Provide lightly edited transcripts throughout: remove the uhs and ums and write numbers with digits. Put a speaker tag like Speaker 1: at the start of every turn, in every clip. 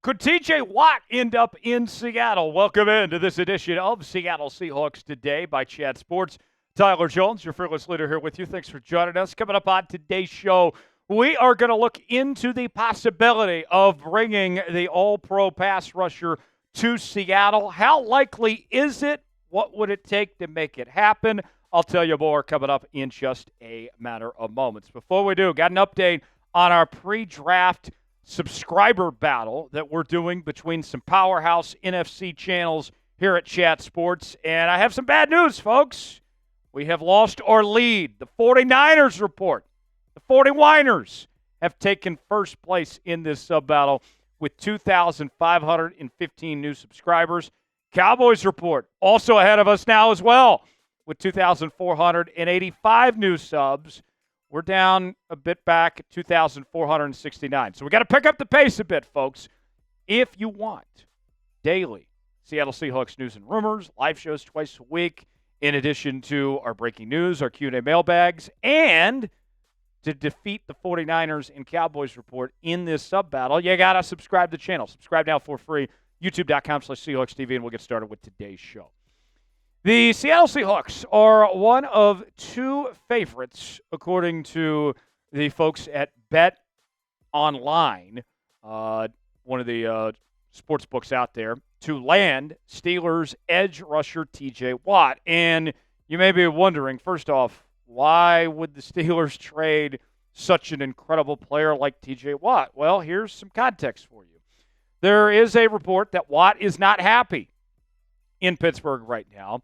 Speaker 1: Could TJ Watt end up in Seattle? Welcome into this edition of Seattle Seahawks Today by Chat Sports. Tyler Jones, your fearless leader, here with you. Thanks for joining us. Coming up on today's show, we are going to look into the possibility of bringing the all-pro pass rusher to Seattle. How likely is it? What would it take to make it happen? I'll tell you more coming up in just a matter of moments. Before we do, got an update on our pre-draft subscriber battle that we're doing between some powerhouse NFC channels here at Chat Sports. And I have some bad news, folks. We have lost our lead. The 49ers report. The 40-winers have taken first place in this sub-battle with 2,515 new subscribers. Cowboys report also ahead of us now as well with 2,485 new subs. We're down a bit back at 2,469. So we got to pick up the pace a bit, folks. If you want daily Seattle Seahawks news and rumors, live shows twice a week, in addition to our breaking news, our Q&A mailbags, and to defeat the 49ers and Cowboys report in this sub-battle, you got to subscribe to the channel. Subscribe now for free, youtube.com/SeahawksTV, and we'll get started with today's show. The Seattle Seahawks are one of two favorites, according to the folks at Bet Online, one of the sports books out there, to land Steelers edge rusher TJ Watt. And you may be wondering, first off, why would the Steelers trade such an incredible player like TJ Watt? Well, here's some context for you. There is a report that Watt is not happy in Pittsburgh right now,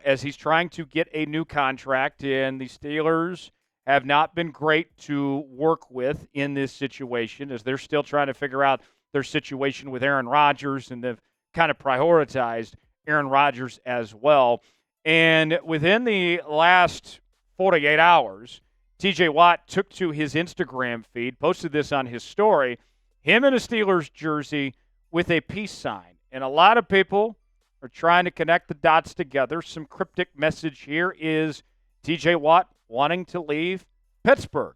Speaker 1: as he's trying to get a new contract, and the Steelers have not been great to work with in this situation, as they're still trying to figure out their situation with Aaron Rodgers, and they've kind of prioritized Aaron Rodgers as well. And within the last 48 hours, TJ Watt took to his Instagram feed, posted this on his story, him in a Steelers jersey with a peace sign. And a lot of people are trying to connect the dots together. Some cryptic message here is TJ Watt wanting to leave Pittsburgh.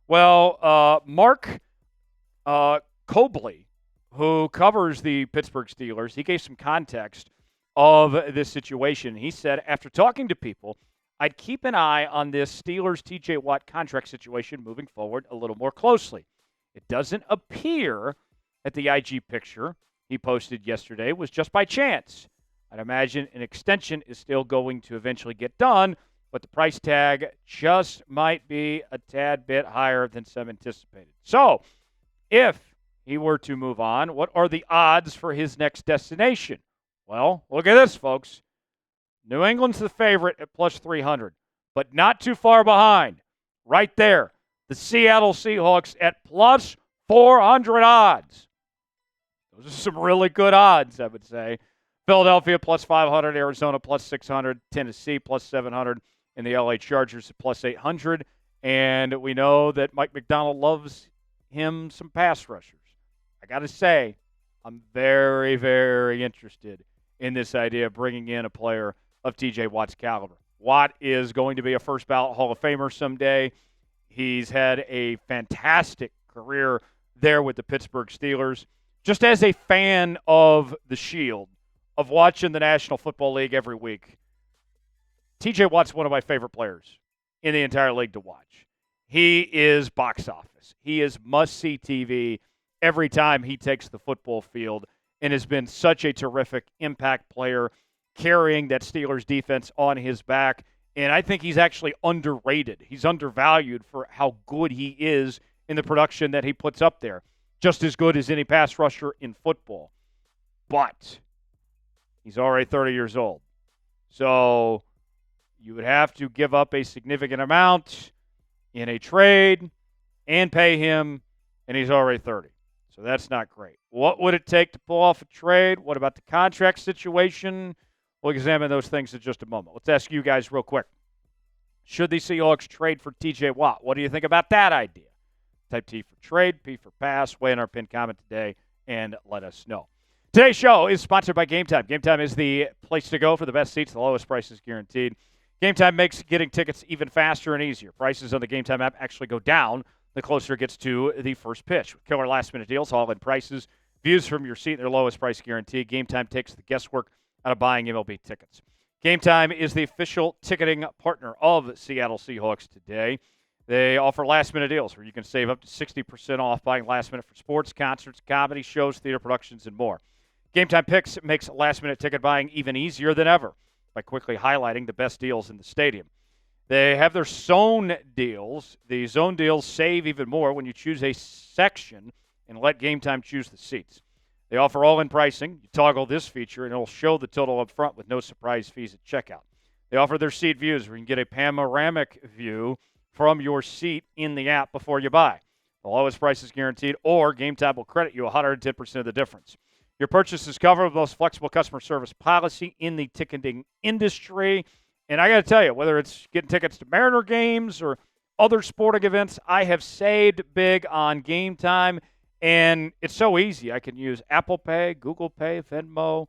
Speaker 1: Well, Mark Cobley, who covers the Pittsburgh Steelers, he gave some context of this situation. He said, after talking to people, I'd keep an eye on this Steelers TJ Watt contract situation moving forward a little more closely. It doesn't appear that the IG picture he posted yesterday was just by chance. I'd imagine an extension is still going to eventually get done, but the price tag just might be a tad bit higher than some anticipated. So, if he were to move on, what are the odds for his next destination? Well, look at this, folks. New England's the favorite at plus 300, but not too far behind. Right there, the Seattle Seahawks at plus 400 odds. Those are some really good odds, I would say. Philadelphia plus 500, Arizona plus 600, Tennessee plus 700, and the LA Chargers at plus 800. And we know that Mike McDonald loves him some pass rushers. I got to say, I'm very, very interested in this idea of bringing in a player of TJ Watt's caliber. Watt is going to be a first ballot Hall of Famer someday. He's had a fantastic career there with the Pittsburgh Steelers. Just as a fan of the Shield, of watching the National Football League every week, TJ Watt's one of my favorite players in the entire league to watch. He is box office. He is must-see TV every time he takes the football field, and has been such a terrific impact player, carrying that Steelers defense on his back. And I think he's actually underrated. He's undervalued for how good he is in the production that he puts up there. Just as good as any pass rusher in football. But he's already 30 years old. So you would have to give up a significant amount in a trade and pay him, and he's already 30. So that's not great. What would it take to pull off a trade? What about the contract situation? We'll examine those things in just a moment. Let's ask you guys real quick. Should the Seahawks trade for TJ Watt? What do you think about that idea? Type T for trade, P for pass. Weigh in our pinned comment today and let us know. Today's show is sponsored by Game Time. Game Time is the place to go for the best seats, the lowest prices guaranteed. Game Time makes getting tickets even faster and easier. Prices on the Game Time app actually go down the closer it gets to the first pitch. With killer last-minute deals, all-in prices, views from your seat, and their lowest price guarantee. Game Time takes the guesswork out of buying MLB tickets. Game Time is the official ticketing partner of Seattle Seahawks today. They offer last-minute deals where you can save up to 60% off buying last minute for sports, concerts, comedy shows, theater productions, and more. Game Time Picks makes last-minute ticket buying even easier than ever by quickly highlighting the best deals in the stadium. They have their zone deals. The zone deals save even more when you choose a section and let Game Time choose the seats. They offer all-in pricing. You toggle this feature, and it'll show the total up front with no surprise fees at checkout. They offer their seat views where you can get a panoramic view from your seat in the app before you buy. The lowest price is guaranteed, or Game Time will credit you 110% of the difference. Your purchase is covered with the most flexible customer service policy in the ticketing industry. And I got to tell you, whether it's getting tickets to Mariner games or other sporting events, I have saved big on Game Time. And it's so easy. I can use Apple Pay, Google Pay, Venmo.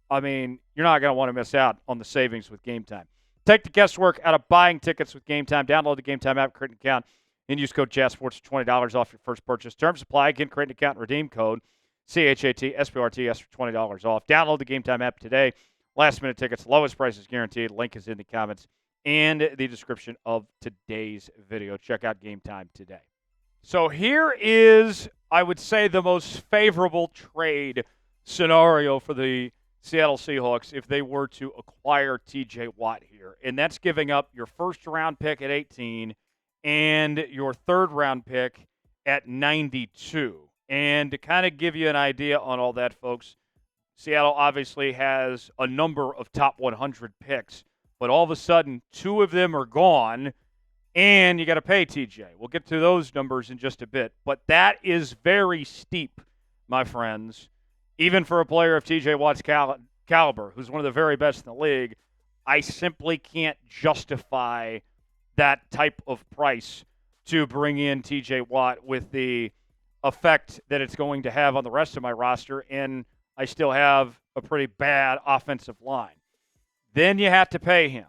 Speaker 1: I mean, you're not going to want to miss out on the savings with Game Time. Take the guesswork out of buying tickets with Game Time. Download the Game Time app, create an account, and use code JASSPORTS for $20 off your first purchase. Terms apply. Again, create an account and redeem code CHATSPORTS for $20 off. Download the Game Time app today. Last-minute tickets, lowest prices guaranteed. Link is in the comments and the description of today's video. Check out Game Time today. So here is, I would say, the most favorable trade scenario for the Seattle Seahawks if they were to acquire T.J. Watt here. And that's giving up your first-round pick at 18 and your third-round pick at 92. And to kind of give you an idea on all that, folks, Seattle obviously has a number of top 100 picks, but all of a sudden, two of them are gone, and you got to pay TJ. We'll get to those numbers in just a bit, but that is very steep, my friends. Even for a player of TJ Watt's caliber, who's one of the very best in the league, I simply can't justify that type of price to bring in TJ Watt with the effect that it's going to have on the rest of my roster, and I still have a pretty bad offensive line. Then you have to pay him,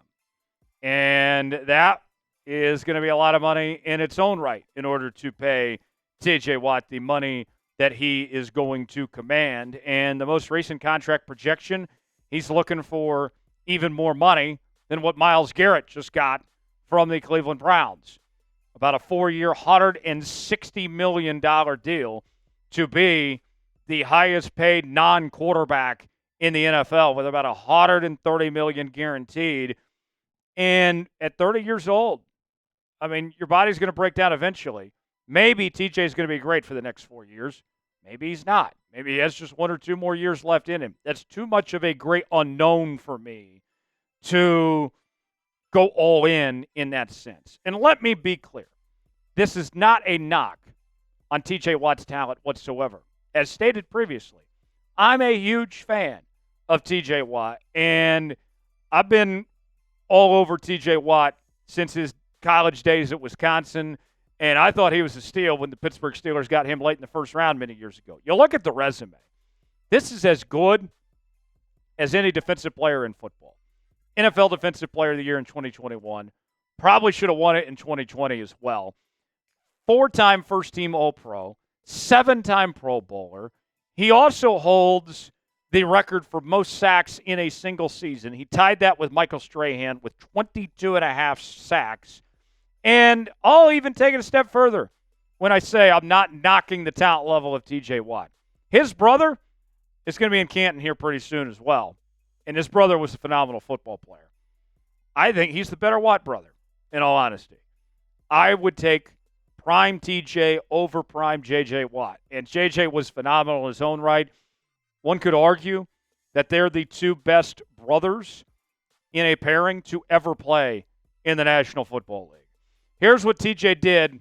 Speaker 1: and that is going to be a lot of money in its own right in order to pay TJ Watt the money that he is going to command. And the most recent contract projection, he's looking for even more money than what Myles Garrett just got from the Cleveland Browns. About a 4-year, $160 million deal to be the highest paid non-quarterback in the NFL with about $130 million guaranteed. And at 30 years old, I mean, your body's going to break down eventually. Maybe TJ is going to be great for the next 4 years. Maybe he's not. Maybe he has just 1 or 2 more years left in him. That's too much of a great unknown for me to go all in that sense. And let me be clear. This is not a knock on TJ Watt's talent whatsoever. As stated previously, I'm a huge fan of TJ Watt, and I've been all over TJ Watt since his college days at Wisconsin, and I thought he was a steal when the Pittsburgh Steelers got him late in the first round many years ago. You look at the resume. This is as good as any defensive player in football. NFL Defensive Player of the Year in 2021. Probably should have won it in 2020 as well. 4-time first-team All-Pro. 7-time Pro Bowler. He also holds the record for most sacks in a single season. He tied that with Michael Strahan with 22 and a half sacks. And I'll even take it a step further when I say I'm not knocking the talent level of TJ Watt. His brother is going to be in Canton here pretty soon as well. And his brother was a phenomenal football player. I think he's the better Watt brother, in all honesty. I would take prime TJ over prime JJ Watt. And JJ was phenomenal in his own right. One could argue that they're the two best brothers in a pairing to ever play in the National Football League. Here's what TJ did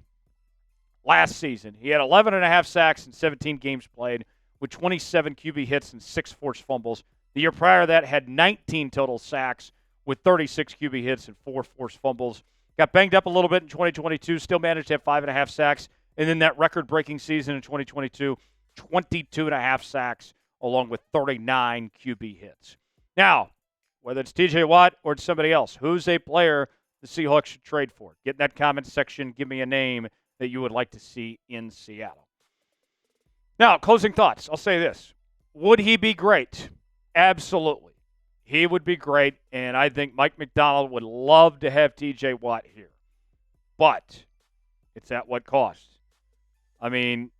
Speaker 1: last season. He had 11 and a half sacks in 17 games played with 27 QB hits and 6 forced fumbles. The year prior to that had 19 total sacks with 36 QB hits and 4 forced fumbles. Got banged up a little bit in 2022, still managed to have 5.5 sacks. And then that record-breaking season in 2022, 22.5 sacks along with 39 QB hits. Now, whether it's TJ Watt or it's somebody else, who's a player the Seahawks should trade for? Get in that comment section. Give me a name that you would like to see in Seattle. Now, closing thoughts. I'll say this. Would he be great? Absolutely. He would be great, and I think Mike McDonald would love to have T.J. Watt here. But it's at what cost? I mean,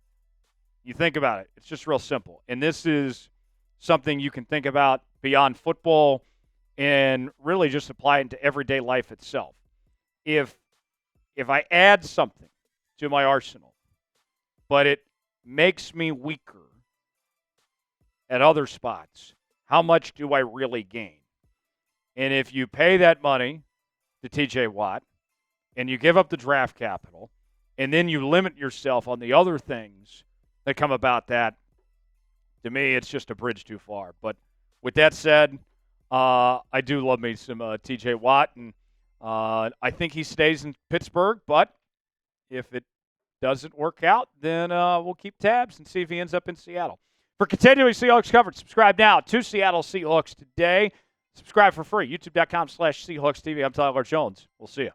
Speaker 1: you think about it. It's just real simple. And this is something you can think about beyond football and really just apply it into everyday life itself. If I add something to my arsenal, but it makes me weaker at other spots, how much do I really gain? And if you pay that money to TJ Watt and you give up the draft capital and then you limit yourself on the other things that come about that, to me, it's just a bridge too far. But with that said, I do love me some TJ Watt, and I think he stays in Pittsburgh, but if it doesn't work out, then we'll keep tabs and see if he ends up in Seattle. For continuing Seahawks coverage, subscribe now to Seattle Seahawks Today. Subscribe for free, youtube.com/SeahawksTV. I'm Tyler Jones. We'll see you.